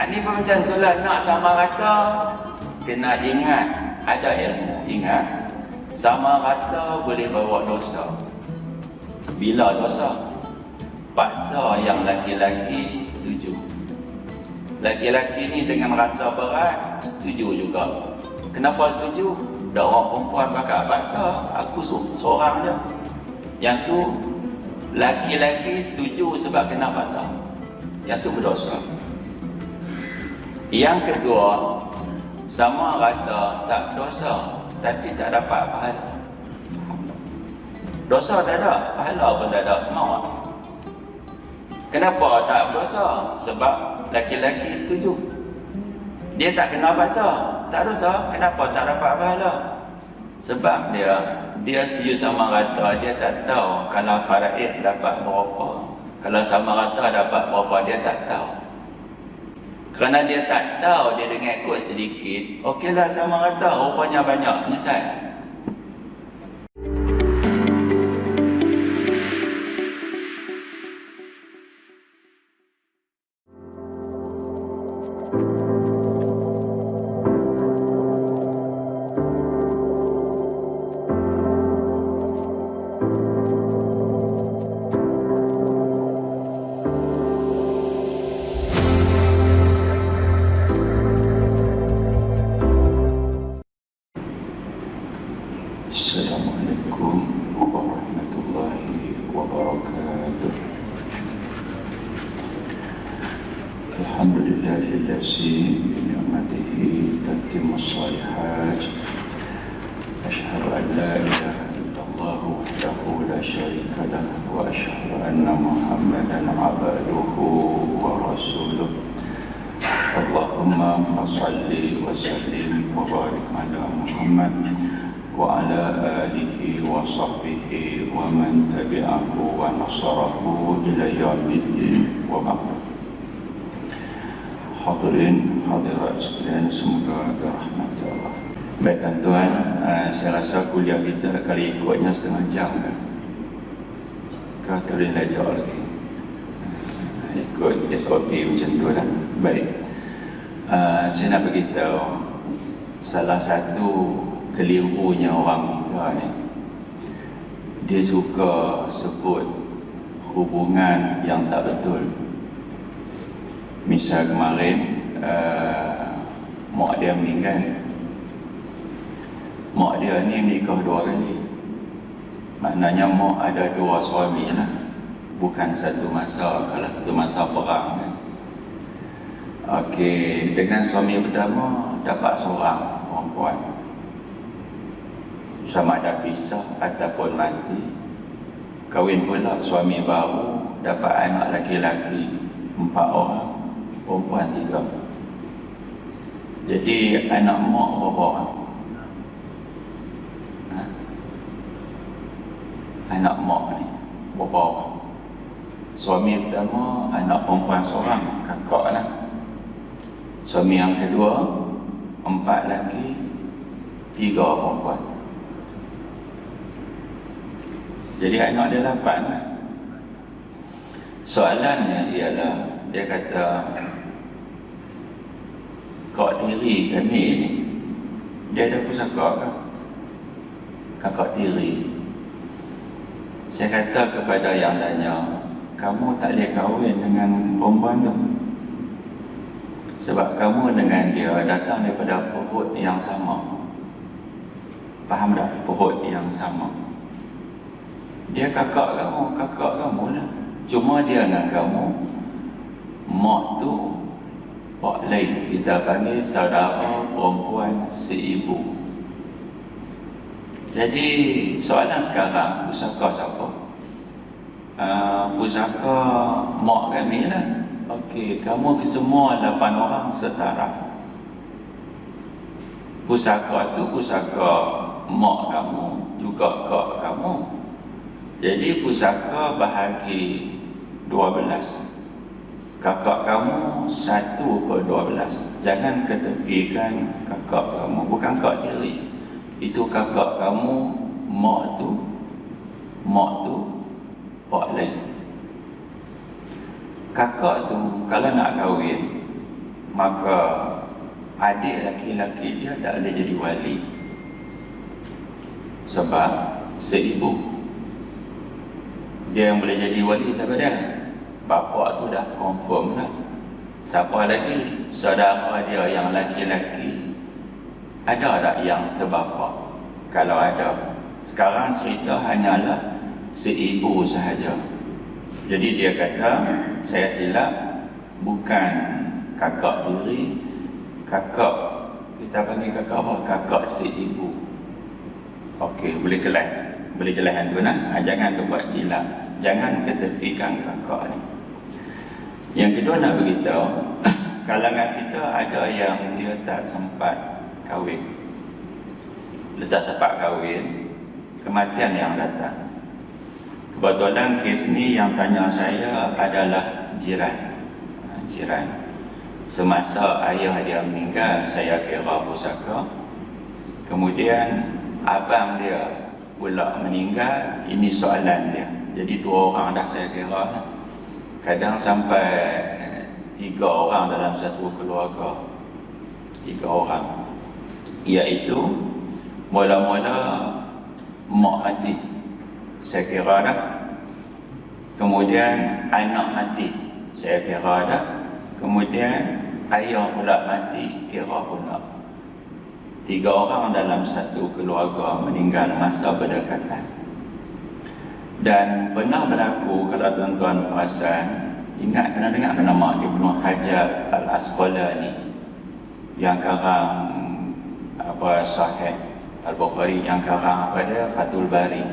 Ni pun macam tu lah, nak sama rata kena ingat ada ilmu. Ingat, sama rata boleh bawa dosa. Bila dosa? Paksa yang laki-laki setuju. Laki-laki ni dengan rasa berat setuju juga. Kenapa setuju? Dah orang perempuan bakal paksa, aku seorang je. Yang tu laki-laki setuju sebab kena paksa. Yang tu berdosa. Yang kedua, sama rata tak dosa tapi tak dapat pahala. Dosa tak ada, pahala pun tak ada, mau tak? Kenapa tak berdosa? Sebab laki-laki setuju. Dia tak kena paksa, tak dosa. Kenapa tak dapat pahala? Sebab dia setuju sama rata. Dia tak tahu kalau faraid dapat berapa, kalau sama rata dapat berapa, dia tak tahu. Kerana dia tak tahu, dia dengar ikut sedikit, okeylah sama rata, rupanya banyak, menyesal. Assalamualaikum warahmatullahi wabarakatuh. Alhamdulillahillazi bi ni'matihi tatimmus shalihat. Asyhadu an la ilaha illallah wahdahu la syarika lah wa asyhadu anna Muhammadan abduhu wa rasuluh. Allahumma shalli wa sallim wa barik ala Muhammad wa ala alihi wa sahbihi wa man tabi'ahu wa nasarahu ila yaumiddin wa ba'd. Hadirin hadirat sekalian, semoga dirahmati Allah. Baik tuan-tuan, saya rasa kuliah kita kali ikutnya setengah jam kan? Kau boleh belajar lagi ikut SOP macam tu lah. Baik, saya nak beritahu salah satu kelirunya orang kita ni, dia suka sebut hubungan yang tak betul. Misal kemarin mak dia meninggal. Mak dia ni menikah 2 kali. Maknanya mak ada 2 suami lah, bukan satu masa. Kalau satu masa perang kan. Okey, dengan suami pertama dapat seorang perempuan, sama ada pisah ataupun mati. Kahwin pula suami baru, dapat anak laki-laki 4 orang, perempuan 3. Jadi anak mak berapa orang? Anak mak ni berapa orang? Suami pertama anak perempuan seorang, kakak lah. Suami yang kedua 4 lelaki 3 perempuan. Jadi anak dia 8 lah. Soalannya ialah, dia kata, kak tiri kami ni, dia ada pusaka ke? Kakak tiri. Saya kata kepada yang tanya, kamu tak boleh kahwin dengan perempuan tu, sebab kamu dengan dia datang daripada perut yang sama. Faham tak? Perut yang sama. Dia kakak kamu lah. Cuma dia dengan kamu, mak tu pak lain. Kita panggil saudara perempuan seibu. Jadi soalan sekarang, pusaka siapa? Pusaka mak kami lah. Okey, kamu kesemua 8 orang setara. Pusaka tu pusaka mak kamu, juga kak kamu. Jadi pusaka bahagi 12. Kakak kamu 1/12. Jangan ketepikan kakak kamu. Bukan kak tiri, itu kakak kamu. Mak tu pak lain. Kakak tu kalau nak kahwin, maka adik laki-laki dia tak boleh jadi wali. Sebab seibu. Dia yang boleh jadi wali siapa dia? Bapa tu dah confirm lah. Siapa lagi? Saudara dia yang laki-laki ada tak yang sebapa? Kalau ada, sekarang cerita hanyalah seibu sahaja. Jadi dia kata, saya silap, bukan kakak tiri, kakak, kita panggil kakak apa? Kakak seibu. Okey, boleh kelas yang tu nah. Jangan tu buat silap, jangan ketepikan kakak ni. Yang kedua nak beritahu, kalangan kita ada yang dia tak sempat kahwin. Dia tak sempat kahwin, kematian yang datang. Kebetulan kes ni yang tanya saya adalah jiran. Semasa ayah dia meninggal, saya kira pusaka. Kemudian abang dia pula meninggal, ini soalan dia. Jadi 2 orang dah saya kira. Kadang sampai 3 orang dalam satu keluarga. 3 orang. Iaitu mula-mula mak mati, saya kira dah. Kemudian anak mati, saya kira dah. Kemudian ayah pula mati, kira pula. 3 orang dalam satu keluarga meninggal masa berdekatan. Dan pernah berlaku, kalau tuan-tuan perasan, ingat pernah dengar nama Ibnu Hajar Al-Asqalani yang karang Sahih Al-Bukhari, yang karang pada Fathul Bari.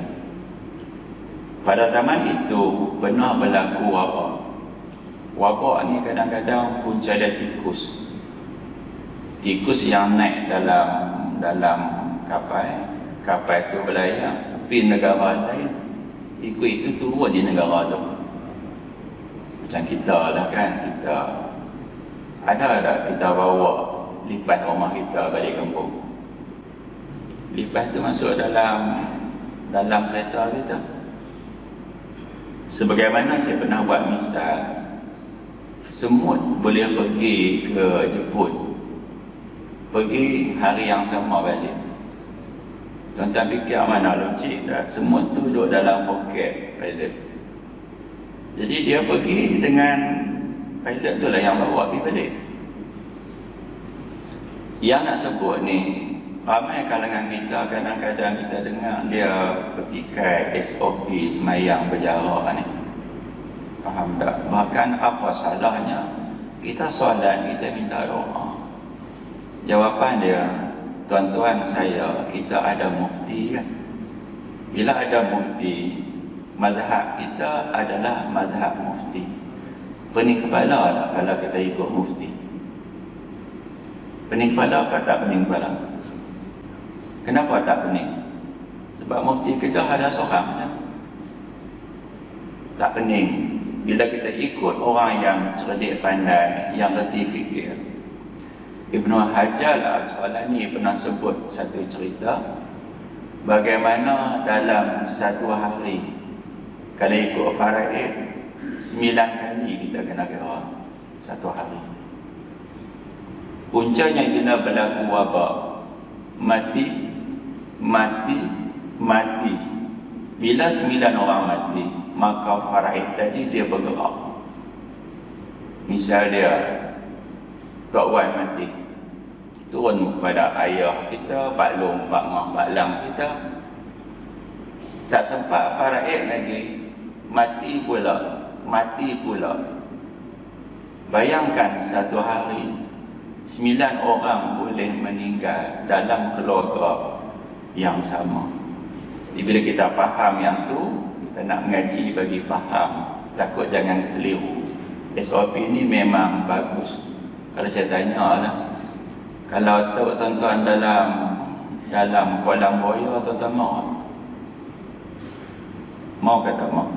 Pada zaman itu pernah berlaku wabak. Wabak ni kadang-kadang punca dia tikus. Tikus yang naik dalam kapal itu berlayar pergi negara lain. Tikus itu turun di negara tu. Macam kita lah kan, kita ada kita bawa lipas rumah kita balik kampung. Lipas tu masuk dalam kereta kita. Sebagaimana saya pernah buat misal, semut boleh pergi ke Jepun, pergi hari yang sama balik. Tuan-tuan fikir mana logik dah, semut tu duduk dalam poket pilot. Jadi dia pergi dengan pilot tu lah yang bawa pergi balik. Yang nak sebut ni, ramai kalangan kita kadang-kadang kita dengar dia petikai SOP semayang berjarak ni. Faham tak? Bahkan apa salahnya kita solat, kita minta doa. Jawapan dia, tuan-tuan saya, kita ada mufti kan. Bila ada mufti, mazhab kita adalah mazhab mufti. Pening kepala tak kalau kita ikut mufti? Pening kepala atau tak pening kepala? Kenapa tak pening? Sebab mufti kita ada seorang kan? Tak pening. Bila kita ikut orang yang cerdik pandai, yang reti fikir. Ibnu Hajar Al-Asqalani pernah sebut satu cerita bagaimana dalam satu hari, kalau ikut faraid 9 kali kita kena kira satu hari. Puncanya bila berlaku wabak, mati. Bila 9 orang mati, maka faraid tadi dia bergerak. Misal dia Tok Wan mati, turun kepada ayah kita, Pak Long, Pak Mah, Pak Lang kita. Tak sempat faraid lagi, mati pula. Bayangkan satu hari 9 orang boleh meninggal dalam keluarga yang sama. Jadi bila kita faham yang tu, kita nak mengaji bagi faham, takut jangan keliru. SOP ni memang bagus. Kalau saya tanya lah, kalau tuan-tuan dalam kolam buaya, tuan-tuan mau ke tak mau?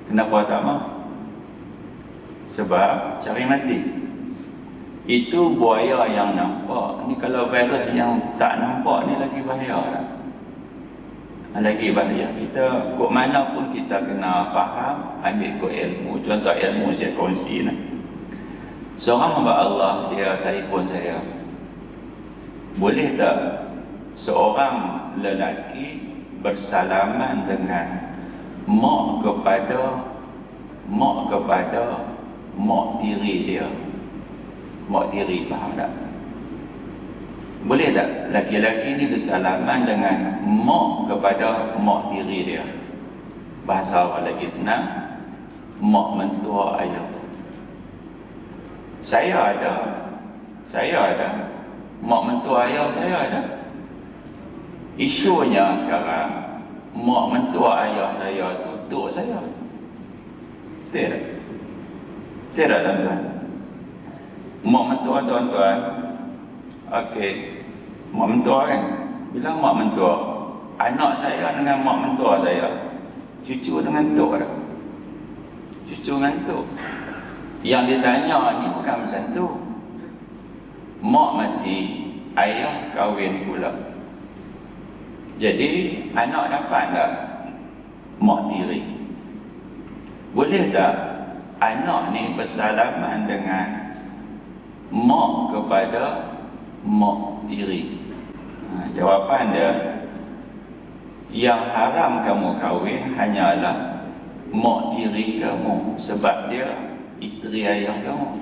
Kenapa tak mau? Sebab cari mati. Itu buaya yang nampak. Ni kalau virus yang tak nampak ni lagi bahaya lah. Lagi bahaya. Kita kok mana pun kita kena faham, ambil kok ilmu. Contoh ilmu saya kongsi lah. Seorang hamba Allah, dia telefon saya. Boleh tak seorang lelaki bersalaman dengan mak kepada mak tiri dia? Mak tiri, faham tak? Boleh tak laki-laki ni bersalaman dengan mak kepada mak tiri dia? Bahasa orang lagi senang, mak mentua ayah. Saya ada mak mentua ayah, saya ada. Isunya sekarang, mak mentua ayah saya tu tok saya. Tidak tuan-tuan. Mak mentua tuan-tuan, okey, mak mentua kan? Bila mak mentua, anak saya dengan mak mentua saya, cucu dengan tok dah. Cucu dengan tok. Yang ditanya ni bukan macam tu. Mak mati, ayah kahwin pula. Jadi anak dapat tak mak tiri? Boleh tak anak ni bersalaman dengan mak kepada mak tiri? Jawapan dia, yang haram kamu kahwin hanyalah mak tiri kamu, sebab dia isteri ayah kamu.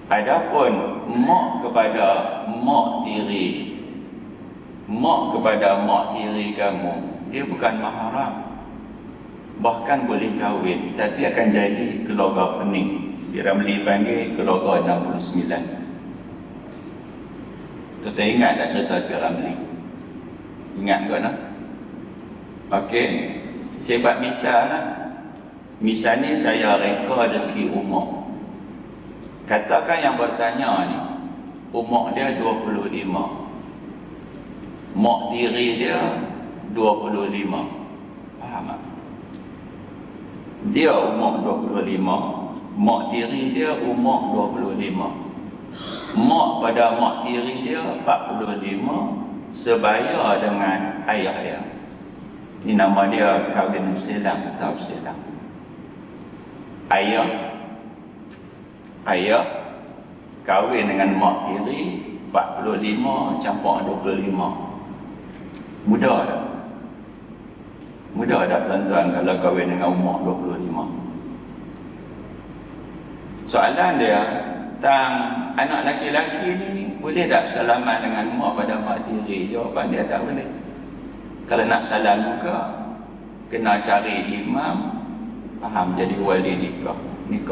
Adapun mak kepada mak tiri, mak kepada mak tiri kamu, dia bukan mahram. Bahkan boleh kahwin, tapi akan jadi keluarga pening. Di Ramli panggil keluarga 69. Kita ingat tak cerita di Ramli? Ingat ke nak? Okey, saya buat misal lah. Misal ni saya reka dari segi umur. Katakan yang bertanya ni umur dia 25, mak tiri dia 25. Faham tak? Dia umur 25, mak tiri dia umur 25. Mak pada mak tiri dia 45, sebaya dengan ayah dia. Ini nama dia kahwin berselang atau berselang. Ayah kahwin dengan mak tiri 45 campur 25. Mudah tak? Mudah tak tuan-tuan kalau kahwin dengan umur 25? Soalan dia, tentang anak laki-laki ni boleh tak salaman dengan mak pada mak tiri? Jawapan dia tak boleh. Kalau nak salam juga, kena cari imam faham jadi wali nikah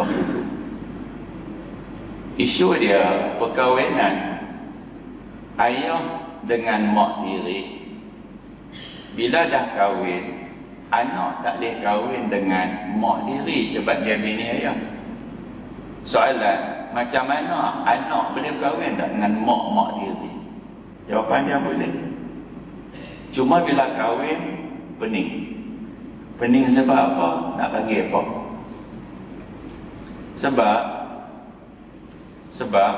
dulu. Isu dia perkahwinan ayah dengan mak tiri. Bila dah kahwin, anak tak boleh kahwin dengan mak tiri sebab dia bini ayah. Soalan, macam mana anak boleh kahwin tak dengan mak tiri? Jawapan dia boleh. Cuma bila kahwin, pening. Pening sebab apa? Nak panggil apa? Sebab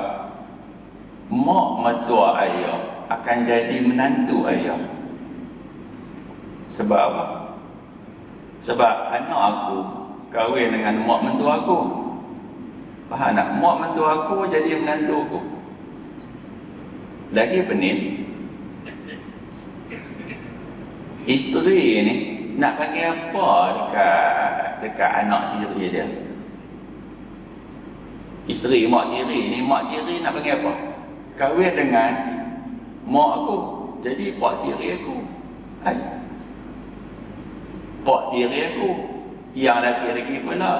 mak mertua ayah akan jadi menantu ayah. Sebab apa? Sebab anak aku kahwin dengan mak mentua aku. Faham tak? Mak mentua aku jadi menantu aku. Lagi pening, isteri ni nak panggil apa dekat anak tiri dia? Isteri mak tiri ni, mak tiri nak panggil apa? Kahwin dengan mak aku, jadi pak tiri aku. Pak tiri aku, yang laki-laki pula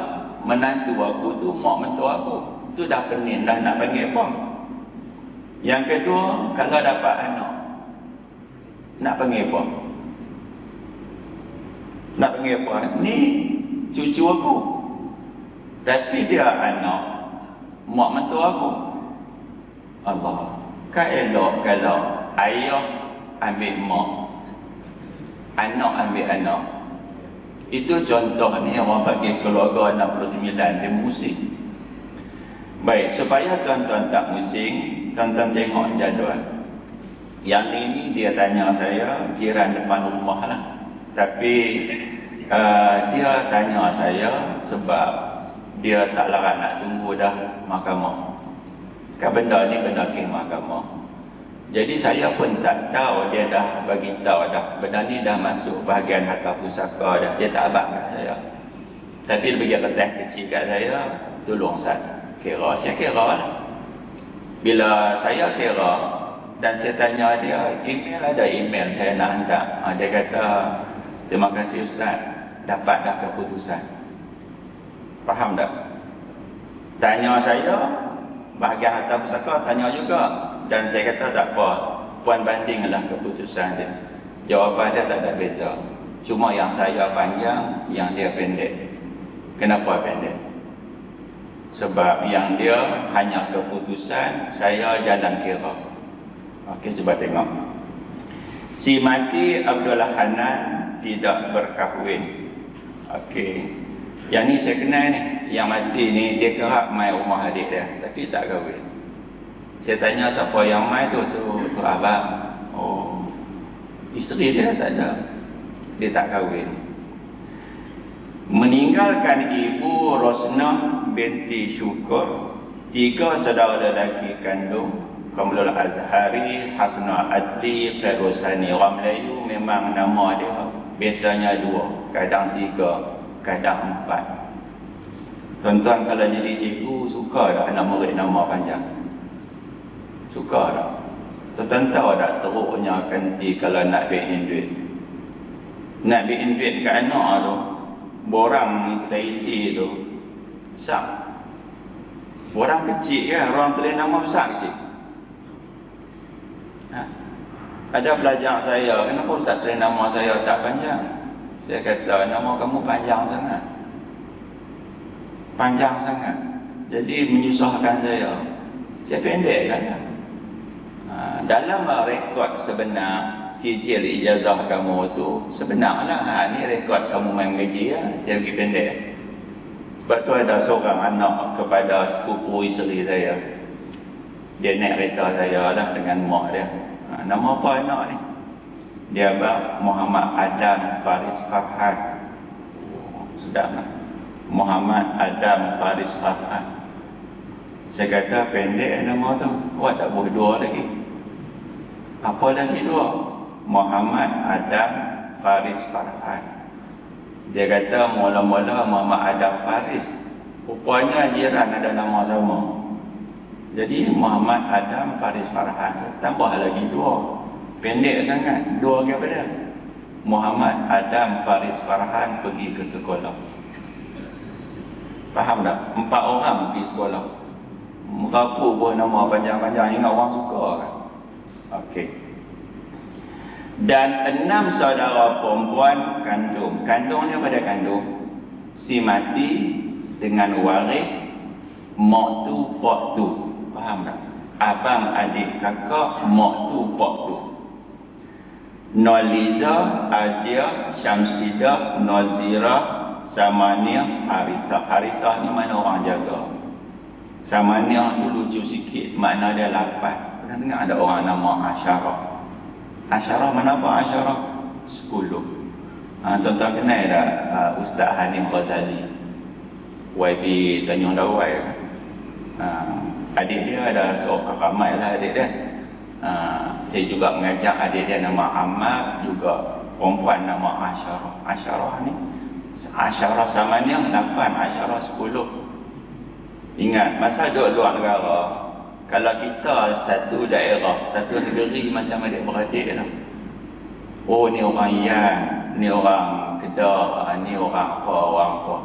menantu aku tu mak mentua aku. Tu dah pening dah nak panggil apa? Yang kedua, kalau dapat anak, nak panggil apa? Nak panggil apa? Ni cucu aku, tapi dia anak mak mentua aku. Allah, kan elok kalau ayah ambil mak, anak ambil anak. Itu contoh ni orang bagi keluarga 69 dia musing. Baik, supaya tuan-tuan tak musing, tuan-tuan tengok jadual. Yang ini dia tanya saya, jiran depan rumah lah. Tapi dia tanya saya sebab dia tak larat nak tunggu dah mahkamah. Kan benda ni benda kes mahkamah. Jadi saya pun tak tahu dia dah bagi tahu dah benda ni dah masuk bahagian harta pusaka dah. Dia tak abang kat saya. Tapi dia bagi kertas kecil kat saya, tolong saya kira. Saya kira lah. Bila saya kira dan saya tanya dia, email ada email saya nak hantar. Dia kata, terima kasih Ustaz, dapat dah keputusan. Faham tak? Tanya saya, bahagian harta pusaka, tanya juga. Dan saya kata tak apa, puan bandinglah keputusan dia. Jawapan dia tak ada beza. Cuma yang saya panjang, yang dia pendek. Kenapa pendek? Sebab yang dia hanya keputusan, saya jalan kira. Okey, cuba tengok. Si mati Abdullah Hanan tidak berkahwin. Okey. Yang ni saya kenal ni. Yang mati ni dia kerap mai rumah adik dia, tapi tak kahwin. Saya tanya siapa yang mai tu abang. Oh. Isteri dia tak ada. Dia tak kahwin. Meninggalkan ibu Rosnah binti Syukur, 3 saudara lelaki kandung, Kamilul Azhari, Hasna Adli, Khairusani. Orang Melayu memang nama dia biasanya 2, kadang 3, kadang 4. Tuan-tuan kalau jadi cikgu, suka tak anak murid nama panjang? Suka tak? Tuan-tuan tahu tak teruknya kanti kalau nak bikin duit? Nak bikin duit ke anak tu, borang kita isi tu besar. Borang kecil kan, orang pilih nama besar kecil. Ada pelajar saya, kenapa Ustaz pilih nama saya tak panjang? Saya kata, nama kamu panjang sangat. Panjang sangat. Jadi menyusahkan saya. Saya pendek kan? Dalam rekod sebenar, sijil ijazah kamu tu sebenarlah, ni rekod kamu main mengaji ya, saya pergi pendek. Sebab tu ada seorang anak kepada sepupu isteri saya. Dia naik kereta saya lah dengan mak dia. Nama apa anak ni? Dia abang Muhammad Adam Faris Farhan. Sedap lah. Muhammad Adam Faris Farhan. Saya kata pendek nama tu. Awak tak boleh 2 lagi. Apa lagi 2? Muhammad Adam Faris Farhan. Dia kata mula-mula Muhammad Adam Faris, rupanya jiran ada nama sama. Jadi Muhammad Adam Faris Farhan, tambah lagi 2. Pendek sangat. 2 kepada Muhammad Adam Faris Farhan pergi ke sekolah. Faham tak? 4 orang pergi sekolah. Berapa pun nama panjang-panjang, ingat orang suka kan? Okey. Dan 6 saudara perempuan kandung. Kandungnya pada kandung. Si mati dengan waris, mak tu, pak tu. Faham tak? Abang, adik, kakak, mak tu, pak tu. Noliza, Azia, Syamsidah, Nazirah, Samaniyah, Harisah. Harisah ni mana orang jaga. Samaniyah tu lucu sikit, makna dia 8. Pernah dengar ada orang nama Asyarah? Asyarah mana apa Asyarah? 10. Tuan-tuan kenal tak Ustaz Hanim Ghazali, YB Tanjung Dawai? Adik dia ada seorang, ramai lah adik dia. Saya juga mengajar adik dia nama Ahmad, juga perempuan nama Asyarah. Asyarah ni Asyarah Samaniyah 8, Asyarah 10. Ingat, masa duduk luar negara, kalau kita satu daerah, satu negeri macam adik-beradik tu. Oh, ni orang Yan, ni orang Kedah, ni orang apa.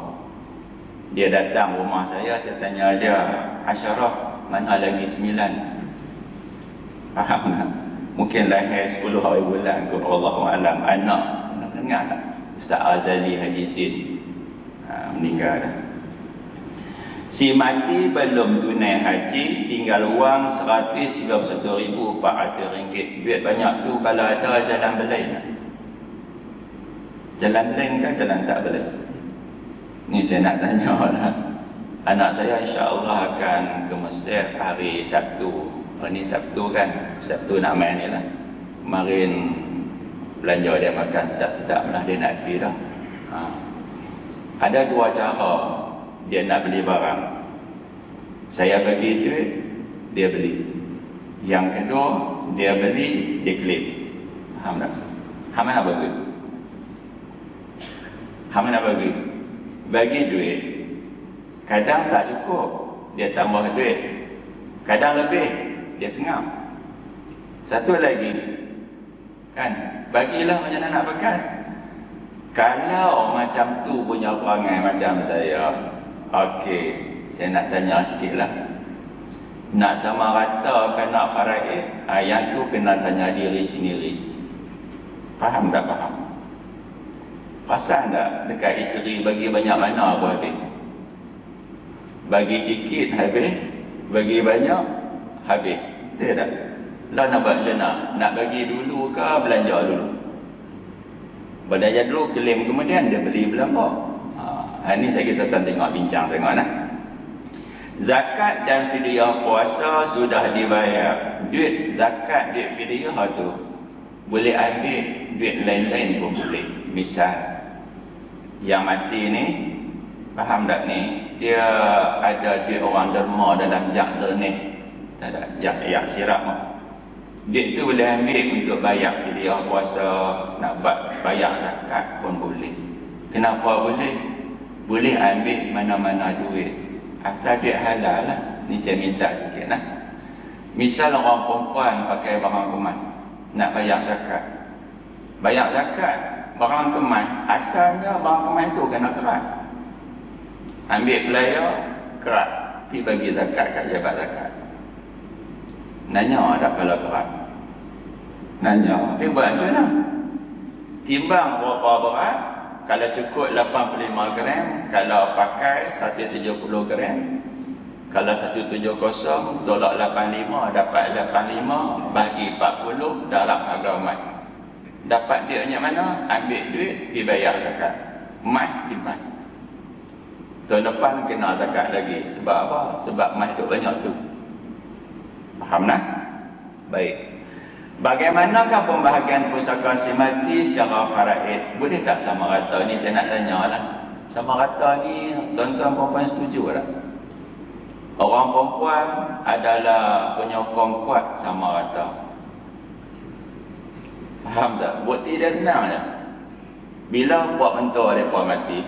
Dia datang rumah saya tanya dia, Asyarah, mana lagi 9? Faham tak? Mungkin lahir 10 hari bulan kot, Allahu'alam. Anak dengar tak? Ustaz Azali Haji Din meninggal dah. Si mati belum tunai haji, tinggal wang RM131,400. Duit banyak tu kalau ada jalan belain. Jalan belain kan jalan tak belain? Ni saya nak tanya lah. Anak saya insya-Allah akan ke Mesir hari Sabtu. Hari ni Sabtu kan? Sabtu nak main ni lah. Kemarin belanja dia makan sedap-sedap lah, dia nak pergi dah. Ada 2 cara dia nak beli barang. Saya bagi duit, dia beli. Yang kedua, dia beli, dia klaim. Faham tak? Hang mana bagi? Hang mana bagi? Bagi duit, kadang tak cukup, dia tambah duit. Kadang lebih, dia sengam. Satu lagi, kan, bagilah macam mana nak pakai. Kalau macam tu punya perangai macam saya, okey, saya nak tanya sikit lah. Nak sama rata kan nak faraid, yang tu kena tanya diri sendiri. Faham tak faham? Pasal tak dekat isteri bagi banyak mana aku habis? Bagi sikit habis, bagi banyak habis. Betul tak? Lah nak buat macam mana? Nak bagi dulu ke belanja dulu? Belanja dulu, klaim kemudian dia beli belanja. Ini saya kita tengok bincang tengok nah. Zakat dan fidyah puasa sudah dibayar. Duit zakat, duit fidyah tu boleh ambil duit lain-lain pun boleh. Misal yang mati ni, faham tak ni, dia ada duit orang derma dalam jak jernih, tak ada jak yak sirap. Duit tu boleh ambil untuk bayar fidyah puasa, nak buat bayar zakat pun boleh. Kenapa boleh? Boleh ambil mana-mana duit, asal duit halal lah. Ni saya misal sikit lah. Misal orang perempuan pakai barang kemas, nak bayar zakat. Bayar zakat barang kemas, asalnya barang kemas tu kena kerat. Ambil pelayar, kerat, pergi bagi zakat kat jabat zakat. Nanya tak kalau kerat? Nanya, dia buat macam mana? Timbang berapa berat? Kalau cukup 85 gram, kalau pakai 170 gram. Kalau 170 tolak 85, dapat 85, bagi 40 dalam harga emas. Dapat dia macam mana? Ambil duit, pergi bayar zakat. Emas simpan. Tahun depan kena zakat lagi. Sebab apa? Sebab emas duk banyak tu. Faham tak? Baik. Bagaimanakah pembahagian pusaka si mati secara faraid? Boleh tak sama rata? Ni saya nak tanya lah. Sama rata ni tuan-tuan perempuan setuju tak? Orang perempuan adalah penyokong kuat sama rata. Faham tak? Bukti dia senang je. Bila puak mentua mereka mati,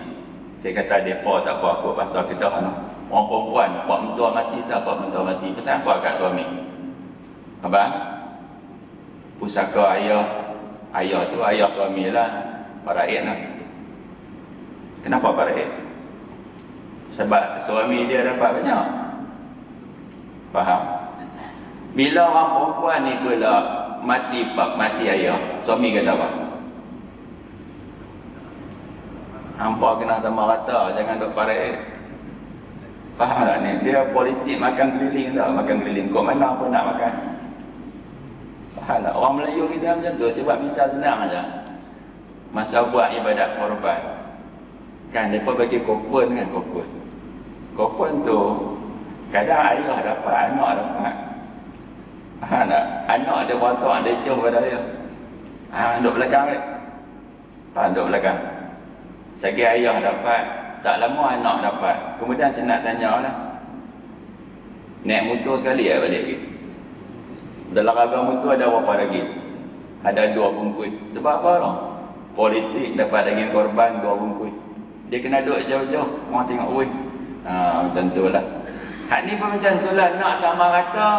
saya kata mereka tak apa aku pasal Kedah no. Orang perempuan, puak mentua mati tak puak mentua mati. Pesan apa kat suami? Abang? Pusaka ayah, ayah tu ayah suami lah, faraid lah. Kenapa faraid? Sebab suami dia dapat banyak. Faham? Bila orang perempuan ni pula mati pak, mati ayah, suami kata apa? Hampa kena sama rata, jangan duk faraid. Faham tak ni? Dia politik makan keliling tak? Makan keliling, kau mana pun nak makan. Faham tak? Orang Melayu kita macam tu, sebab misal senang aja. Masa buat ibadat korban, kan mereka bagi kopon kan, kopon. Kopon tu kadang ayah dapat, anak dapat. Faham tak? Anak dia batak, dia jauh pada ayah. Duduk belakang ni. Faham, duduk belakang. Segi ayah dapat, tak lama anak dapat. Kemudian saya nak tanya lah, naik motor sekali balik lagi. Dalam agama tu ada berapa daging? Ada 2 bungkus. Sebab apa lah? Politik dapat daging korban 2 bungkus. Dia kena duduk jauh-jauh, orang tengok weh. Macam tu lah. Hak ni pun macam tu lah. Nak sama rata,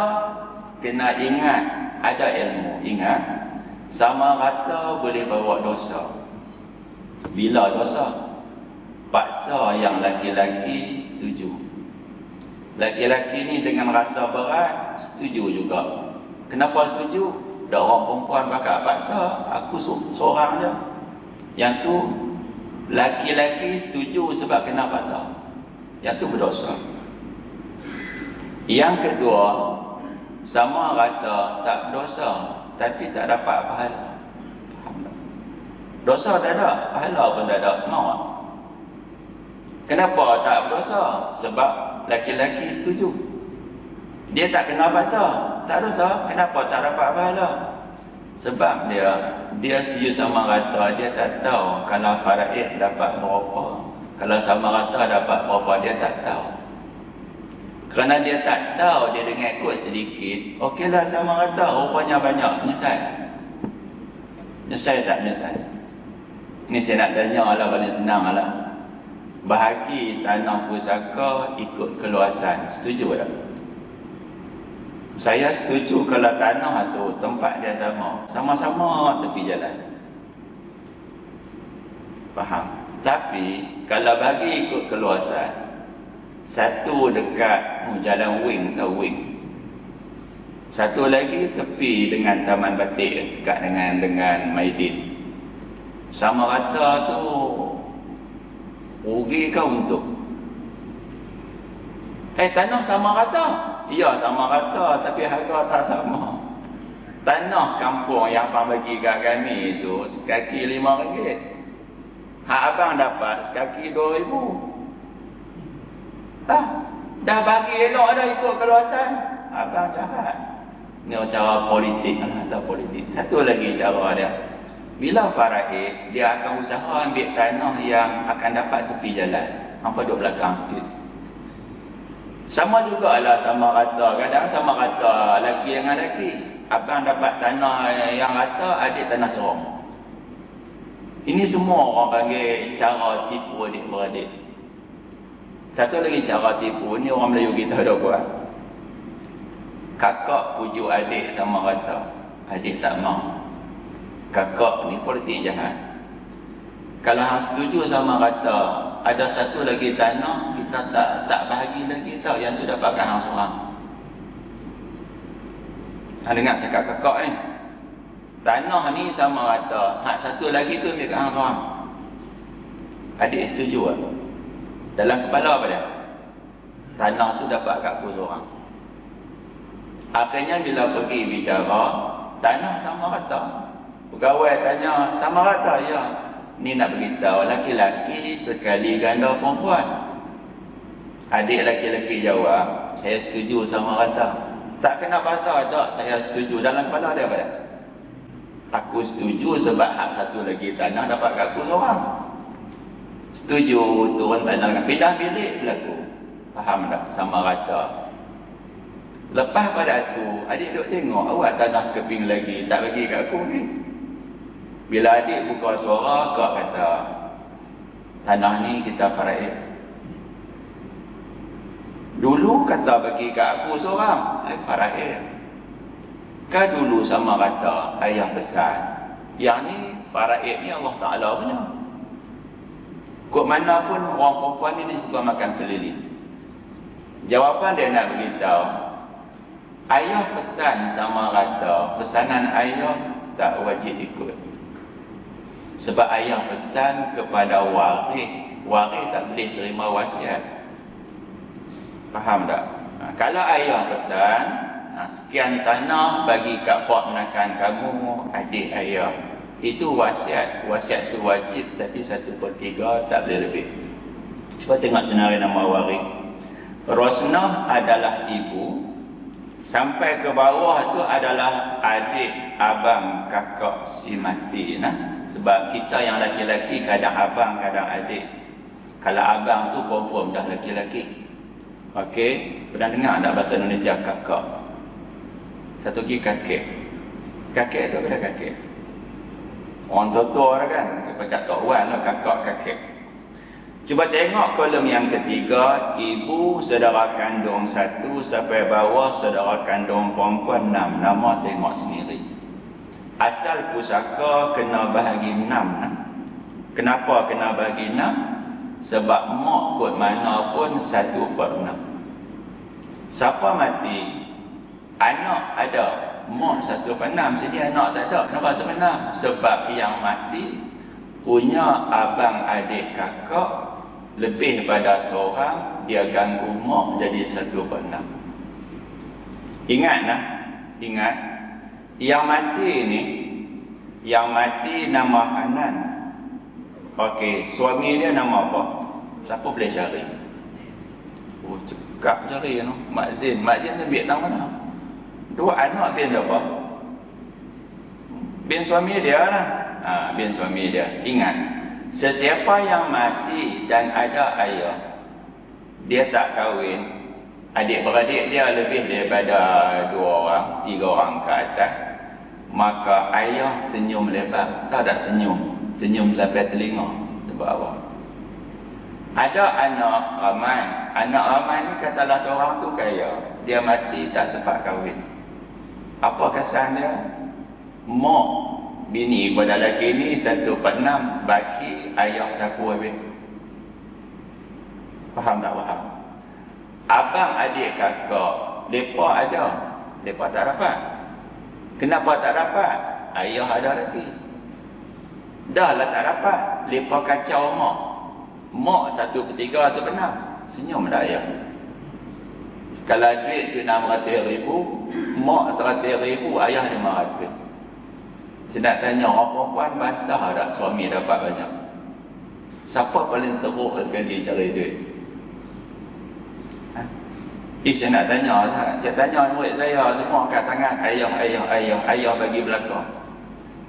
kena ingat ada ilmu. Ingat, sama rata boleh bawa dosa. Bila dosa? Paksa yang laki-laki setuju. Laki-laki ni dengan rasa berat setuju juga. Kenapa setuju? Dah orang perempuan pakai paksa, aku seorang je. Yang tu laki-laki setuju sebab kena paksa. Yang tu berdosa. Yang kedua, sama rata tak berdosa tapi tak dapat pahala. Dosa tak ada, pahala pun tak ada. Mau tak? Kenapa tak berdosa? Sebab laki-laki setuju. Dia tak kena paksa, tak dosa. Kenapa tak dapat pahala? Sebab dia setuju sama rata. Dia tak tahu kalau faraid dapat berapa, Kalau sama rata dapat berapa dia tak tahu. Kerana dia tak tahu, dia dengar ikut sedikit, okeylah sama rata, rupanya banyak, menyesal. Menyesal tak menyesal? Ini saya nak tanya lah, paling senang lah. Bahagi tanah pusaka ikut keluasan, setuju tak? Saya setuju kalau tanah tu tempat dia sama-sama tepi jalan. Faham? Tapi kalau bagi ikut keluasan, satu dekat jalan wing atau wing, satu lagi tepi dengan Taman Batik dekat dengan Maidin. Sama rata tu rugi ke untung? Tanah sama rata. Ya sama rata, tapi harga tak sama. Tanah kampung yang abang bagi kat kami tu sekaki RM5. Hak abang dapat sekaki RM2,000. Dah bagi elok dah ikut keluasan. Abang jahat. Ni cara politik lah, atau politik. Satu lagi cara dia. Bila faraid, dia akan usaha ambil tanah yang akan dapat tepi jalan. Hampa duduk belakang sikit. Sama jugalah sama rata. Kadang sama rata laki dengan laki. Abang dapat tanah yang rata, adik tanah cerong. Ini semua orang panggil cara tipu adik-beradik. Satu lagi cara tipu, ni orang Melayu kita dah buat. Kakak pujuk adik sama rata, adik tak mau. Kakak ni politik jahat. Kalau hang setuju sama rata, ada satu lagi tanah kita tak bahagi lagi tau, yang tu dapatkan hang seorang. Hang dengar cakap kakak ni. Tanah ni sama rata, hak satu lagi tu ambil kat hang seorang. Adik setuju tak? Dalam kepala apa dia? Tanah tu dapat kat aku seorang. Akhirnya bila pergi bicara, tanah sama rata. Pegawai tanya, sama rata? Ya. Ni nak beritahu, laki-laki sekali ganda perempuan. Adik laki-laki jawab, saya setuju sama rata. Tak kena pasal tak, saya setuju. Dalam kepala dia apa dia? Aku setuju sebab hak satu lagi tanah dapat kat aku seorang. Setuju turun tanah, pindah bilik berlaku. Faham tak? Sama rata. Lepas pada tu, adik duk tengok, awak tanah sekeping lagi, tak bagi kat aku ni. Bila adik buka suara, kak kata, tanah ni kita faraid. Dulu kata bagi kat aku seorang, faraid. Kan dulu sama rata, ayah pesan. Yang ni, faraid ni Allah Ta'ala punya. Kok mana pun orang perempuan ni dia suka makan keliling. Jawapan dia nak beritahu, ayah pesan sama rata, pesanan ayah tak wajib ikut. Sebab ayah pesan kepada waris, waris tak boleh terima wasiat. Faham tak? Kalau ayah pesan, sekian tanah bagi kat pak menakan kamu, adik ayah, itu wasiat. Wasiat itu wajib, tapi 1/3 tak boleh lebih. Cuba tengok senarai nama waris. Rosnah adalah ibu, sampai ke bawah tu adalah adik, abang, kakak si mati. Sebab kita yang laki-laki kadang abang, kadang adik. Kalau abang tu confirm dah laki-laki. Okey, pernah dengar tak bahasa Indonesia kakak? Satu lagi kakek. Kakek tu ada kakek. Orang tua-tua dah kan, kakak tok wan lah, kakak kakek. Cuba tengok kolom yang ketiga, ibu saudara kandung 1 sampai bawah saudara kandung perempuan 6. Nama tengok sendiri. Asal pusaka kena bahagi 6. Kenapa kena bahagi 6? Sebab mak kot mana pun 1/6. Siapa mati, anak ada, mak 1/6, jadi anak tak ada. Kenapa 1/6? Sebab yang mati punya abang, adik, kakak lebih pada seorang, dia ganggu mak jadi 1/6. Ingat ingat, yang mati ni, yang mati nama Hanan. Okey, suami dia nama apa? Siapa boleh cari? Oh, cekap cari tu. Mak Zin tu ambil nama mana? Dua anak bin siapa? Bin suami dia lah. Bin suami dia. Ingat, Sesiapa yang mati dan ada ayah, dia tak kahwin, adik-beradik dia lebih daripada 2 orang, 3 orang ke atas, maka ayah senyum lebar. Tahu tak senyum? Senyum sampai telinga. Sebab apa? Ada anak ramai. Anak ramai ni katalah seorang tu kaya, dia mati tak sempat kahwin. Apa kesan dia? Mak bini pada lelaki ni 1/6 baki ayah sapu habis. Faham tak faham? Abang, adik, kakak, mereka ada, mereka tak dapat. Kenapa tak dapat? Ayah ada lagi. Dah lah tak dapat, mereka kacau mak. Mak 1/3 atau 6. Senyum tak ayah? Kalau duit tu 600,000, mak 100,000, ayah 500. Saya nak tanya, orang perempuan bantah tak suami dapat banyak? Siapa paling teruk sekali cari duit? Saya nak tanya, saya tanya murid saya semua kat tangan, ayah bagi belakang.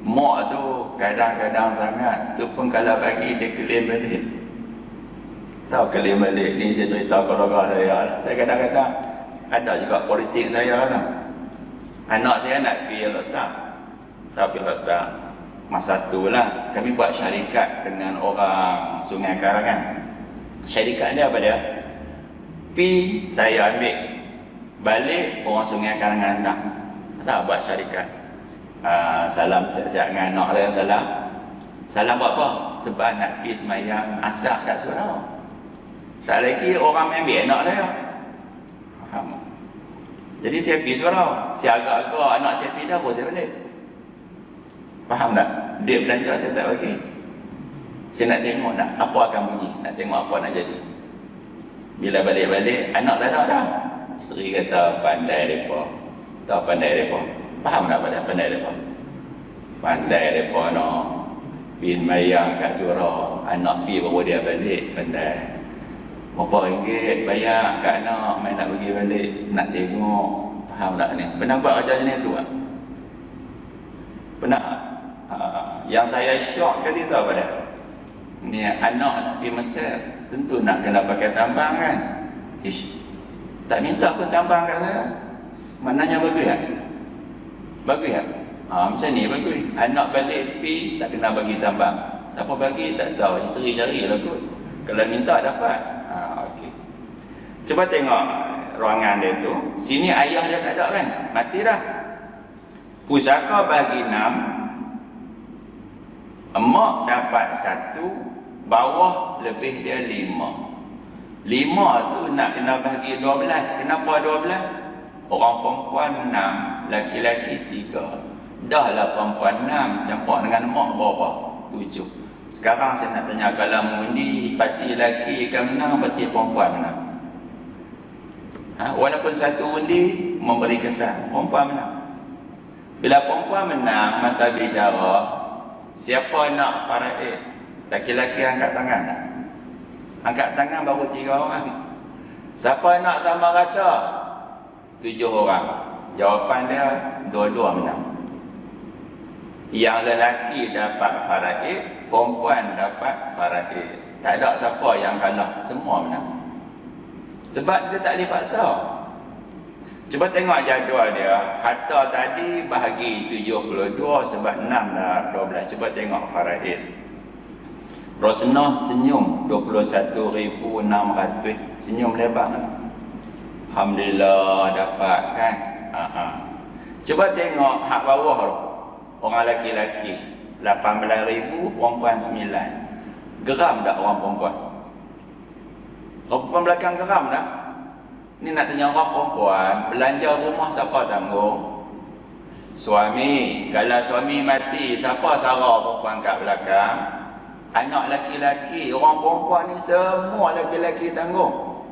Mak tu kadang-kadang sangat, tu pun kalau bagi dia klaim balik. Tahu klaim balik ni saya cerita keluarga saya. Saya kadang-kadang ada juga politik saya tu. Anak saya nak pergi Al-Ustaz. Tak pergi Al-Ustaz. Masa tu lah kami buat syarikat dengan orang Sungai Karangan. Syarikat dia apa dia? Pi saya ambil, balik orang Sungai Karangan tak buat syarikat. Salam siap-siap dengan anak saya. Salam buat apa? Sebab nak pergi semayang asar kat surau. Sekali lagi orang ambil anak saya. Faham? Jadi saya pergi surau, saya agak-agak anak saya pergi dah, saya balik. Faham tak? Dia belanja saya tak bagi. Saya nak tengok nak apa akan bunyi, nak tengok apa nak jadi. Bila balik-balik, anak tak ada dah. Isteri kata, pandai mereka. Tahu pandai mereka? Faham tak pada pandai mereka? Pandai mereka nak pergi semayang kat surau. Anak pergi baru dia balik, pandai. Berapa ringgit bayar kat anak, main nak pergi balik, nak tengok. Faham tak ni? Pernah buat kerja macam tu tak? Pernah? Yang saya syok sekali tahu pada ni anak di Mesir tentu nak kena pakai tambang kan. Tak minta pun tambang kat saya. Maknanya bagus tak? Bagus tak? Macam ni bagus. Anak balik pi tak kena bagi tambang. Siapa bagi tak tahu, isteri cari lah kot. Kalau minta dapat. Okey. Cuba tengok ruangan dia tu. Sini ayah dia tak ada kan? Mati dah. Pusaka bagi 6. Emak dapat 1, bawah lebih dia 5. 5 tu nak kena bagi 12. Kenapa 12? Orang perempuan 6, laki-laki 3. Dah lah perempuan 6 campur dengan emak berapa? 7. Sekarang saya nak tanya, kalau mengundi parti laki akan menang, parti perempuan menang. Walaupun satu undi memberi kesan, perempuan menang. Bila perempuan menang, masa bicara, siapa nak faraid? Laki-laki angkat tangan tak? Angkat tangan baru 3 orang. Siapa nak sama rata? 7 orang. Jawapan dia, dua-dua menang. Yang lelaki dapat faraid, perempuan dapat faraid. Tak ada siapa yang kalah, semua menang. Sebab dia tak boleh paksa. Cuba tengok jadual dia. Harta tadi bahagi 72 sebab 6 dah 12. Cuba tengok faraid. Rosnah senyum 21,600. Senyum lebar. Alhamdulillah dapat kan. Cuba tengok hak bawah tu. Orang laki-laki 18,000, perempuan 9. Geram tak orang perempuan? Orang perempuan belakang geram tak? Ni nak tanya orang perempuan, belanja rumah siapa tanggung? Suami. Kalau suami mati, siapa sarah perempuan kat belakang? Anak laki-laki. Orang perempuan ni semua laki-laki tanggung.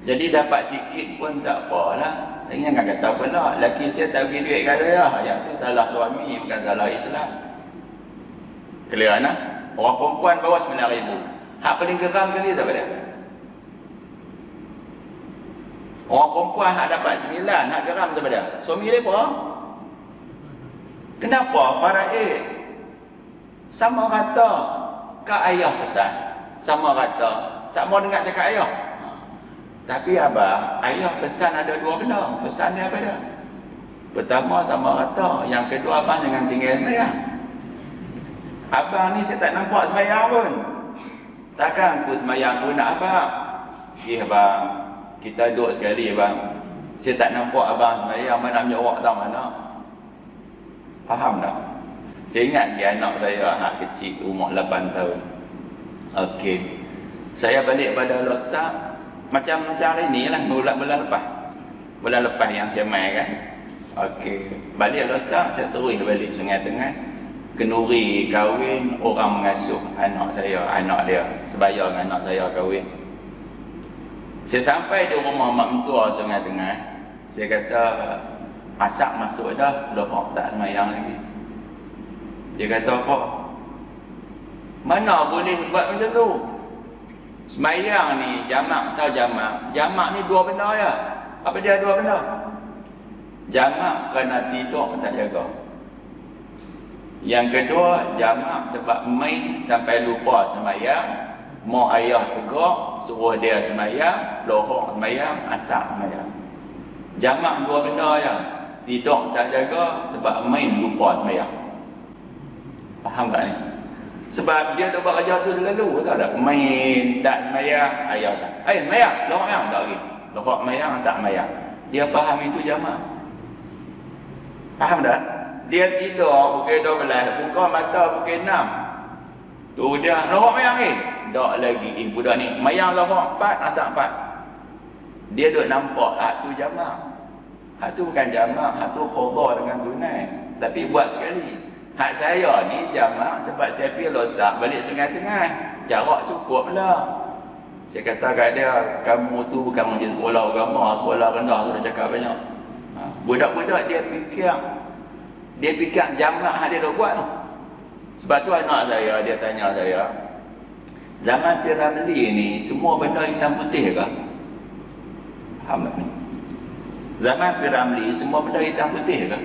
Jadi dapat sikit pun tak apalah. Jangan kata pula, laki saya tak bagi duit kat saya. Yang tu salah suami, bukan salah Islam. Clear nah? Orang perempuan bawa 9,000. Hak paling geram kali siapa dia? Orang perempuan hak dapat 9, hak geram siapa dia? Suami dia apa? Kenapa faraid? Sama rata. Kak ayah pesan. Sama kata, tak mau dengar cakap ayah. Tapi abang, ayah pesan ada dua benda. Pesan dia apa dia? Pertama sama kata, yang kedua abang jangan tinggal sembahyang. Abang ni saya tak nampak sembahyang pun. Takkan aku sembahyang pun nak abang. Bang, kita duduk sekali bang. Saya tak nampak abang sembahyang, mana menjawab tahu mana. Faham tak? Saya ingat dia anak saya anak kecil umur 8 tahun. Okey. Saya balik pada Ustaz macam hari ni lah, bulan lepas. Bulan lepas yang saya main kan. Okey. Balik Ustaz, saya terus balik Sungai Tengah. Kenuri kahwin, orang mengasuh anak saya, anak dia. Sebaya dengan anak saya kahwin. Saya sampai di rumah mak mentua Sungai Tengah. Saya kata, asap masuk dah, lohok tak semayang lagi. Dia kata apa? Mana boleh buat macam tu? Semayang ni jamak tahu jamak. Jamak ni dua benda ya. Apa dia dua benda? Jamak kerana tidur tak jaga. Yang kedua, jamak sebab main sampai lupa semayang. Mak ayah tegur, suruh dia semayang, lohok semayang, asap semayang. Jamak dua benda ya. Tidur tak jaga sebab main lupa semayang. Faham tak ni? Sebab dia dah buat kerja tu selalu, tahu tak? Main tak semayang, ayah tak. Semayang, lohok semayang tak lagi. Lohok semayang, asap semayang. Dia faham itu jamak. Faham tak? Dia tidur pukul 12, buka mata pukul 6. Tu dia lohok semayang tak lagi. Budak ni mayang lohok 4, asap 4. Dia duk nampak hak tu jamak. Hak tu bukan jamak, hak tu khudha dengan tunai. Tapi buat sekali. Hak saya ni jamak sebab saya pergi Ustaz balik Sungai Tengah. Jarak cukup lah. Saya kata kat dia, kamu tu bukan pergi sekolah agama, sekolah rendah sudah cakap banyak. Budak-budak dia fikir jamak hak dia dah buat tu. Sebab tu anak saya, dia tanya saya, zaman Piramli ni semua benda hitam putih ke? Faham tak ni? Zaman Piramli semua benda hitam putih ke?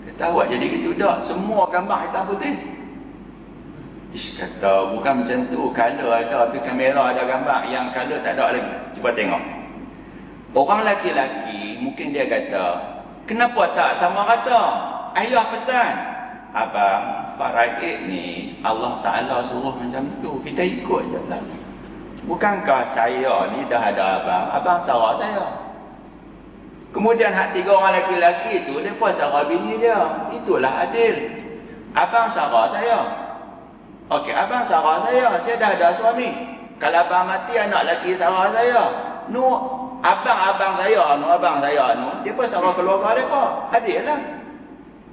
Kata awak jadi gitu tak? Semua gambar hitam putih. Ish, kata bukan macam tu. Color ada, tapi kamera ada gambar. Yang color tak ada lagi. Cuba tengok. Orang lelaki-lelaki mungkin dia kata, kenapa tak sama kata? Ayah pesan. Abang, faraid ni Allah Ta'ala suruh macam tu. Kita ikut je lah. Bukankah saya ni dah ada abang? Abang sarah saya. Kemudian hak 3 orang lelaki-lelaki tu, mereka sarah bini dia. Itulah adil. Abang sarah saya. Okey, abang sarah saya. Saya dah ada suami. Kalau abang mati, anak lelaki sarah saya. Abang saya, abang saya, mereka sarah keluarga mereka. Adil lah.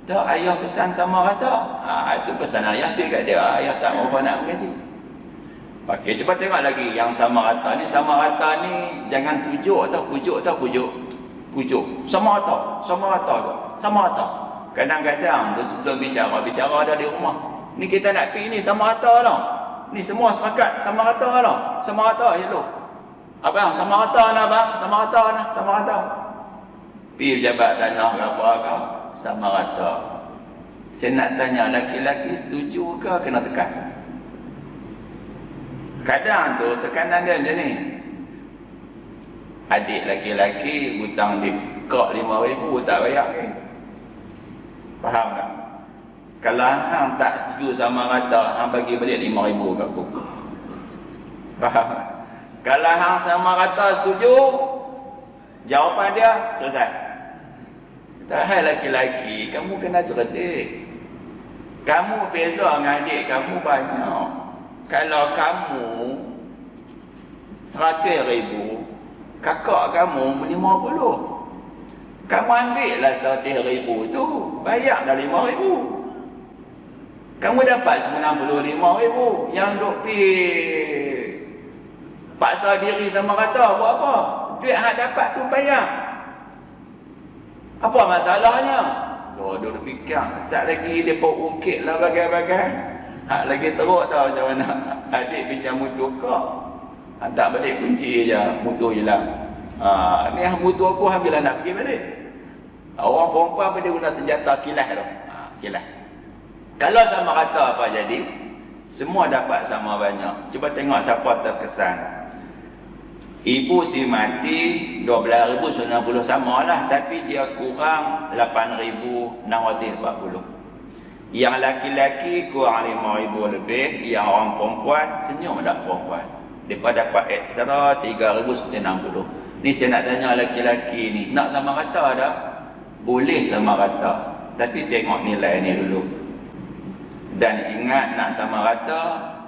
Tak, ayah pesan sama kata. Itu pesan ayah dia kat dia. Ayah tak mahu nak mengaji. Okey, cuba tengok lagi. Yang sama kata ni. Sama kata ni, jangan pujuk atau pujuk. Sama kata. Kadang-kadang tu sebelum bicara ada di rumah. Ni kita nak pergi ni sama kata lah. Ni semua sepakat sama kata lah. Sama kata hello. Abang sama kata lah bang. Sama kata. Pergi pejabat tanah ke apa ke. Sama kata. Saya nak tanya laki-laki setuju ke kena tekan? Kadang tu tekanan dia macam ni. Adik laki-laki hutang dia kok 5,000 tak bayar ke? Faham tak? Kalau hang tak setuju sama kata, hang bagi balik 5,000 kat aku. Faham tak? Kalau hang sama kata setuju, jawapan dia selesai. Kata, hai laki-laki, kamu kena cerdik. Kamu beza dengan adik kamu banyak. Kalau kamu 100,000, kakak kamu 50. Kamu ambil lah 100,000 tu, bayar dah 5,000. Kamu dapat 95,000. Yang duk pergi paksa diri sama kata, buat apa? Duit hak dapat tu bayar. Apa masalahnya? Dia fikir, sat lagi dia pun ungkit lah bagai-bagai. Hak lagi teruk tahu macam mana. Adik pinjam motor kau, hantar balik kunci je, motor hilang. Ni motor aku ambil nak pergi balik. Orang perempuan pun dia guna senjata kilas tu. Kilas. Kalau sama kata apa jadi? Semua dapat sama banyak. Cuba tengok siapa terkesan. Ibu si mati 12,090 sama lah, tapi dia kurang 8,640. Yang laki-laki kurang 5,000 lebih. Yang orang perempuan, senyum tak perempuan? Mereka dapat ekstra 3,960. Ni saya nak tanya laki-laki ni, nak sama rata tak? Boleh sama rata, tapi tengok nilai ni dulu. Dan ingat, nak sama rata,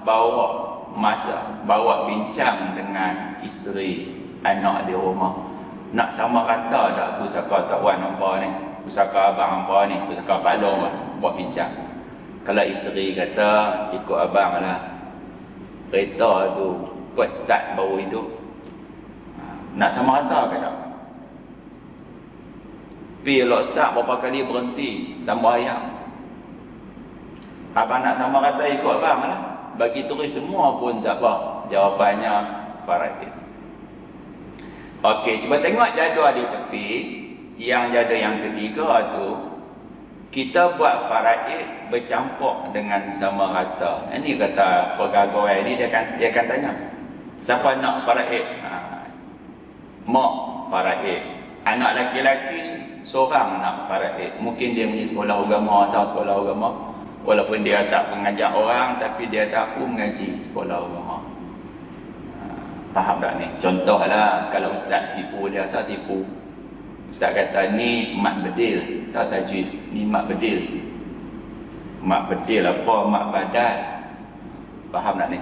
bawa masa, bawa bincang dengan isteri, anak di rumah. Nak sama rata tak pusaka Tok Wan hampa ni, pusaka abang hampa ni, pusaka Palong lah, buat bincang. Kalau isteri kata ikut abang lah, kereta tu buat start baru hidup, nak sama rata ke tak? Pergi lock start berapa kali berhenti, tambah ayam. Abang nak sama rata ikut abang lah. Bagi turis semua pun tak apa. Jawapannya faraid. Okey, cuba tengok jadual di tepi. Yang jadual yang ketiga tu, kita buat faraid bercampur dengan sama rata. Ini kata pegawai ni, dia akan tanya, siapa nak faraid? Mak faraid. Anak laki-laki seorang nak faraid. Mungkin dia punya sekolah agama atau sekolah agama, walaupun dia tak mengajar orang, tapi dia tahu mengaji sekolah agama. Faham tak ni? Contohlah, kalau ustaz tipu dia, tak tipu. Ustaz kata ni mak bedil, tak tajwid. Ni mak bedil. Mak bedil apa? Mak badan. Faham tak ni?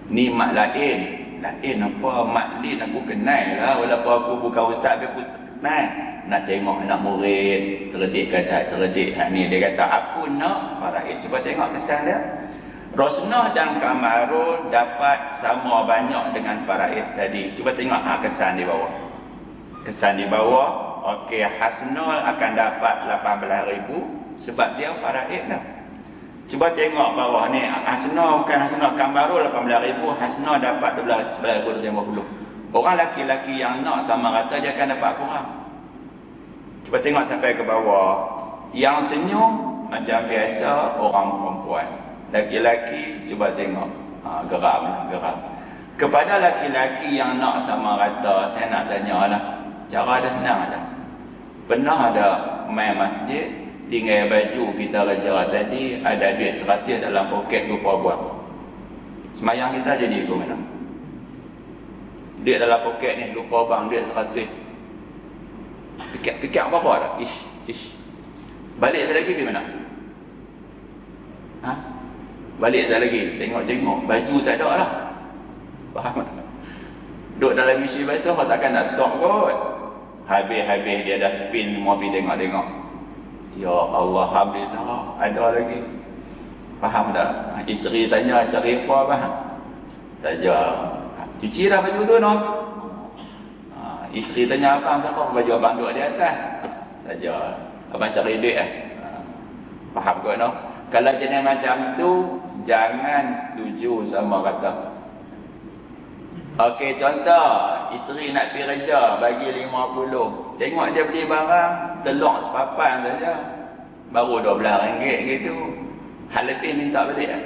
Ni mak lain. Lain apa? Mak din aku kenal lah. Walaupun aku bukan ustaz, tapi aku kenal. Nak tengok anak murid cerdik ke tak cerdik. Ni dia kata aku nak faraid. Cuba tengok kesan dia. Rosnah dan Kamarul dapat sama banyak dengan faraid tadi. Cuba tengok kesan di bawah. Kesan di bawah, okey, Hasnul akan dapat 18,000 sebab dia faraid lah. Cuba tengok bawah ni, Hasnul bukan Hasnul, Kamarul 18,000, Hasnul dapat 12,250. Orang laki-laki yang nak sama rata, dia akan dapat kurang. Cuba tengok sampai ke bawah. Yang senyum macam biasa orang perempuan. Laki-laki cuba tengok. Geram lah, geram. Kepada laki-laki yang nak sama rata, saya nak tanya lah, cara dia senang aja. Pernah ada main masjid, tinggal baju kita raja tadi, ada duit 100 dalam poket, lupa buang. Semayang kita jadi ke mana? Duit dalam poket ni, lupa buang duit 100. Fikir apa-apa tak? Ish. Balik saya lagi pergi mana? Balik saya lagi, tengok baju tak ada lah. Faham tak? Duduk dalam misi basah, takkan nak stok kot. Habis dia dah spin semua, pergi tengok. Ya Allah, alhamdulillah, ada lagi. Faham tak? Isteri tanya, cari apa abang? Saja. Cuci dah baju tu, no? Isteri tanya abang, siapa baju abang duduk di atas? Saja. Abang cari duit Faham kot, no? Kalau jenis macam tu, jangan setuju sama kata. Okey, contoh, isteri nak pergi kerja, bagi 50. Tengok dia beli barang, telur sepapan saja, baru RM12 gitu. Hal lebih minta balik.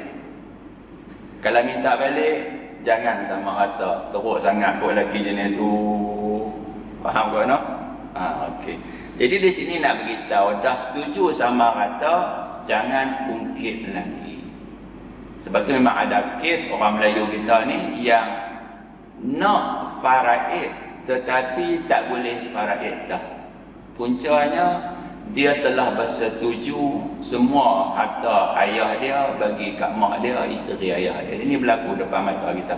Kalau minta balik, jangan sama rata. Teruk sangat kot lelaki jenis tu. Faham kot, no? Okey. Jadi di sini nak beritahu, dah setuju sama rata, jangan ungkit lelaki. Sebab tu memang ada kes orang Melayu kita ni yang nak faraid tetapi tak boleh faraid dah. Puncanya dia telah bersetuju semua harta ayah dia bagi kat mak dia, isteri ayah dia. Ini berlaku depan mata kita.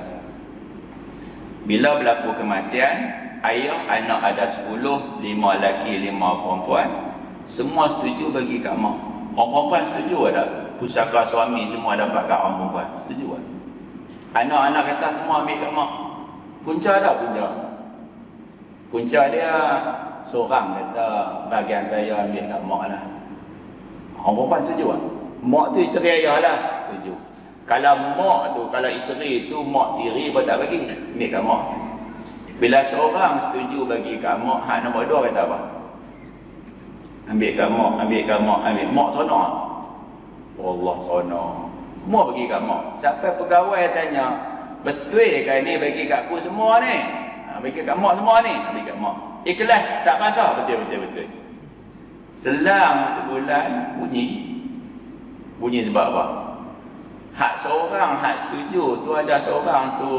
Bila berlaku kematian, ayah anak ada 10, 5 lelaki, 5 perempuan, semua setuju bagi kat mak. Orang perempuan setuju tak? Pusaka suami semua dapat kat orang perempuan. Setuju tak? Anak-anak kata semua ambil kat mak. Punca tak punca? Punca dia seorang kata bahagian saya ambil kat mak lah. Orang perempuan setuju tak? Mak tu isteri ayah lah. Setuju. Kalau mak tu, kalau isteri tu mak tiri pun tak bagi, ambil kat mak. Bila seorang setuju bagi kat mak, hak nombor 2 kata apa? Ambil kat mak, ambil kat mak, ambil mak sono. Allah sono. Semua bagi kat mak. Sampai pegawai tanya, betul ke ni bagi kat aku semua ni? Bagi kat mak semua ni? Bagi kat mak. Ikhlas, tak pasal. Betul. Selang sebulan bunyi sebab apa? Hak seorang, hak setuju tu ada seorang tu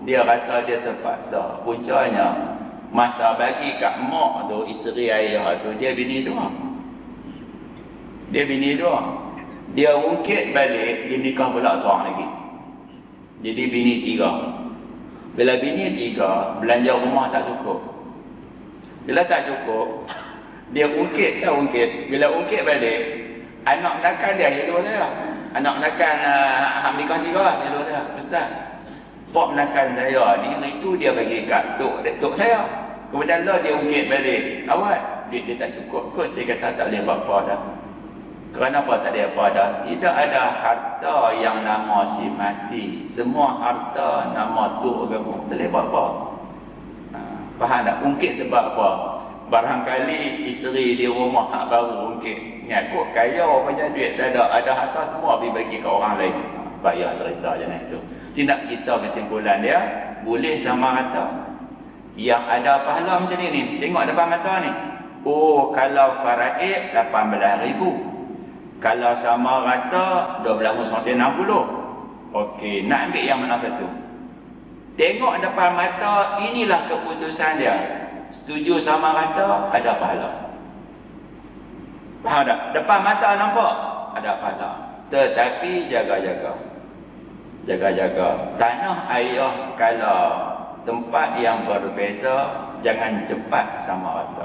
dia rasa dia terpaksa. Puncanya masa bagi kat mak tu, isteri ayah tu, dia bini dua. Dia ungkit balik, dia nikah pula seorang lagi. Jadi bini 3. Bila bini 3, belanja rumah tak cukup. Bila tak cukup, dia ungkit. Bila ungkit balik, anak menakan dia hidup saya. Anak menakan hak nikah 3 hidup saya. Ustaz, pak menakan saya ni, itu dia bagi kat tok saya. Kemudian lah dia ungkit balik. Awak, duit dia tak cukup kot. Saya kata tak boleh buat apa dah. Kenapa tak ada apa dah? Tidak ada harta yang nama si mati. Semua harta nama tok kamu. Tak boleh buat apa. Faham tak? Ungkit sebab apa? Barangkali isteri di rumah hak baru ungkit. Ngakut kaya macam duit tak ada. Ada harta semua pergi bagi ke orang lain. Bayar cerita je nak itu. Dia nak beritahu kesimpulan dia. Boleh sama rata. Yang ada pahala macam ni. Tengok depan mata ni. Oh, kalau faraid 18,000. Kalau sama rata 12,60. Okey, nak ambil yang mana satu? Tengok depan mata, inilah keputusan dia. Setuju sama rata, ada pahala. Faham tak? Depan mata nampak, ada pahala. Tetapi jaga-jaga. Tanah ayah kalau tempat yang berbeza, jangan cepat sama rata.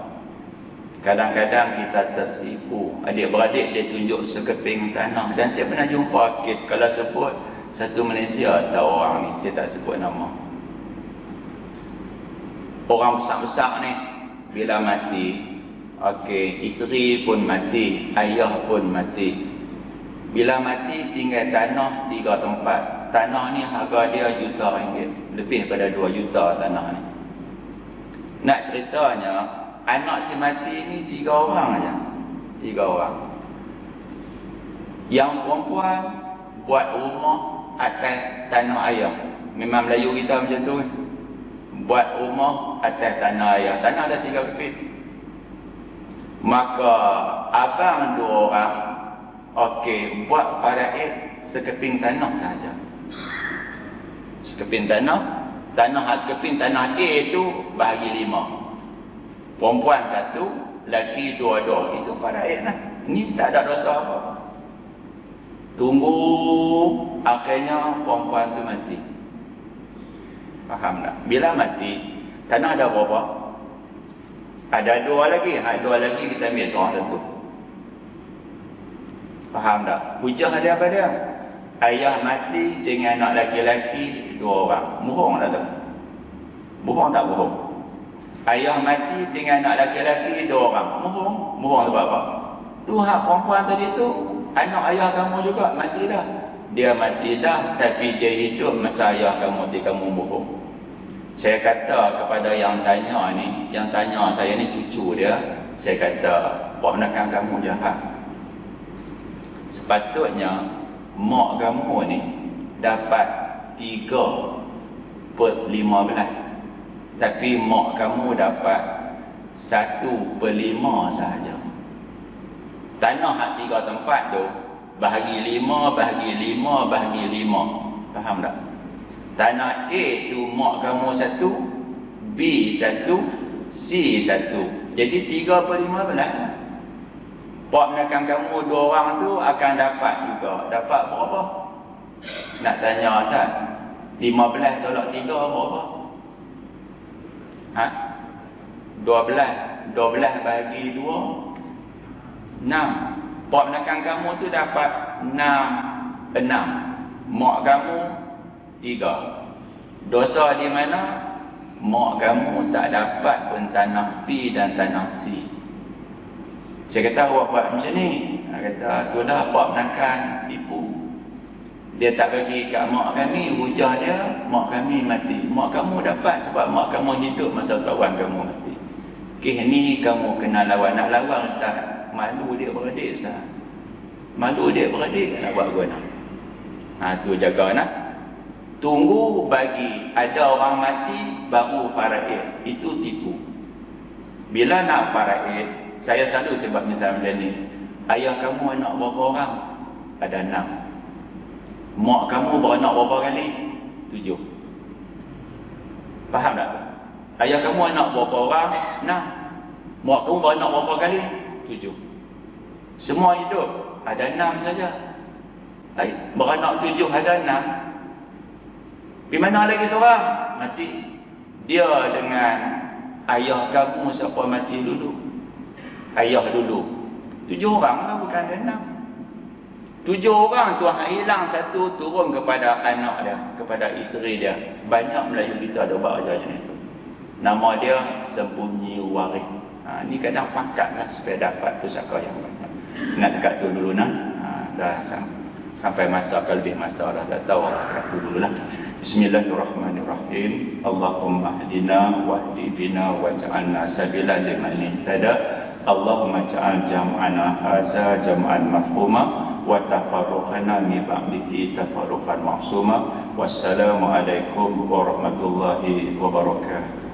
Kadang-kadang kita tertipu. Adik-beradik dia tunjuk sekeping tanah. Dan saya pernah jumpa kes, kalau sebut satu Malaysia tahu orang ni, saya tak sebut nama. Orang besar-besar ni bila mati, okey, isteri pun mati, ayah pun mati. Bila mati tinggal tanah 3 tempat. Tanah ni harga dia RM1 lebih pada 2 juta tanah ni. Nak ceritanya, anak si mati ni 3 orang aja. 3 orang. Yang perempuan buat rumah atas tanah ayah. Memang Melayu kita macam tu. Buat rumah atas tanah ayah. Tanah ada 3 kepit. Maka abang 2 orang, okey, buat faraid sekeping tanah saja. Sekeping tanah. Tanah sekeping tanah A tu bahagi 5. Perempuan 1, lelaki 2. Itu faraid lah. Ini tak ada dosa apa. Tunggu akhirnya perempuan tu mati. Faham tak? Bila mati, tanah ada berapa? Ada 2 lagi. 2 lagi kita ambil seorang satu. Faham tak? Hujah ada apa dia? Ayah mati dengan anak lelaki-lelaki 2 orang. Bohong tak tu? Bohong tak bohong? Ayah mati dengan anak lelaki-lelaki 2 orang. Bohong sebab apa? Tu hak perempuan tadi tu, anak ayah kamu juga mati dah. Dia mati dah, tapi dia hidup masa ayah kamu di kamu bohong. Saya kata kepada yang tanya ni, yang tanya saya ni cucu dia, saya kata, buat menekan kamu jahat. Sepatutnya mak kamu ni dapat 3/15, tapi mak kamu dapat 1/5 sahaja. Tanah hak 3 tempat tu bahagi 5, bahagi 5, bahagi 5. Faham tak? Tanah A tu mak kamu 1, B 1, C 1. Jadi 3/15. Pak menekan kamu 2 orang tu akan dapat juga. Dapat berapa? Nak tanya Ustaz, 15 tolak 3 berapa? 12 bagi 2, 6. Pak menekan kamu tu dapat 6. Mak kamu 3. Dosa di mana? Mak kamu tak dapat pun tanah B dan tanah C. Saya kata awak buat macam ni. Kata itulah pak menekan tipu. Dia tak bagi kat mak kami, hujah dia mak kami mati. Mak kamu dapat sebab mak kamu hidup masa kawan kamu mati. Okey, ni kamu kena lawan. Nak lawan Ustaz, malu dia beradik Ustaz. Malu dia beradik nak buat guna. Tu jaga nak. Tunggu bagi ada orang mati baru faraid. Itu tipu. Bila nak faraid, saya selalu sebab misalnya macam ni. Ayah kamu anak berapa orang? Ada 6. Mak kamu beranak berapa kali? 7. Faham tak? Ayah kamu anak berapa orang? 6. Mak kamu beranak berapa kali? 7. Semua hidup ada 6 saja. Beranak 7 ada 6. Di mana lagi seorang? Mati. Dia dengan ayah kamu siapa mati dulu? Ayah dulu. 7 orang lah, bukan ada 6. 7 orang tu hilang satu, turun kepada anak dia, kepada isteri dia. Banyak Melayu kita ada buat aja macam itu. Nama dia sembunyi waris. Ni kadang pangkat lah supaya dapat pusaka yang banyak. Nak dekat tu dulu nak. Dah sampai masa, kalau lebih masa dah tak tahu, dekat tu dulu lah. Bismillahirrahmanirrahim. Allahumma hdina wahdi bina waj'alna sabila liman ihtada. Allahumma ja'al jam'ana haza jam'an marhuma wa tafarruqana min ba'dihi tafarruqan ma'suma. Wassalamu alaikum warahmatullahi wabarakatuh.